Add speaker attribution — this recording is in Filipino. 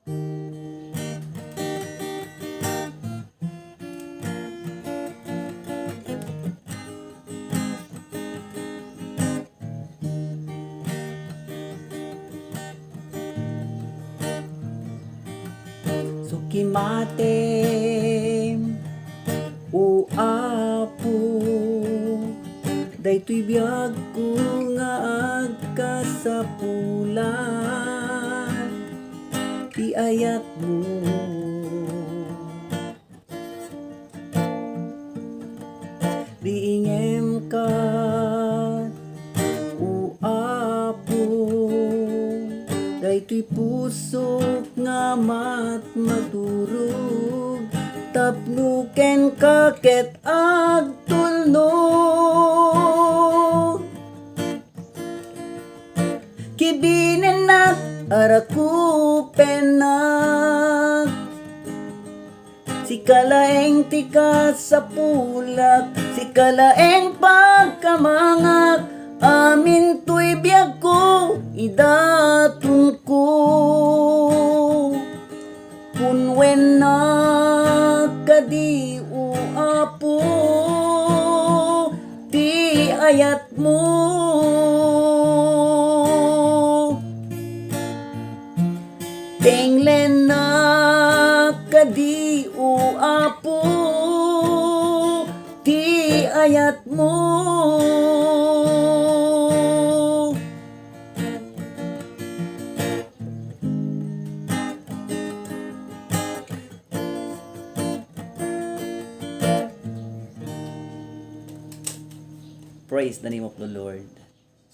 Speaker 1: Sukimatem o apo, daytoy biyag ko nga agkasapulan, ti ayat mo. Riingem ka o apo, daytoy pusok nga maturog, tapnuken ka ket agtulnog. Kibinenak arakupenak, sikalaeng tika sa pulak, sikalaeng pagkamangak, amin to'y biyag ko idatun ko. Kunwen na kadi o apo, ti ayat mo. Tenglen na kadi o apo, ti ayat mo. Praise the name of the Lord.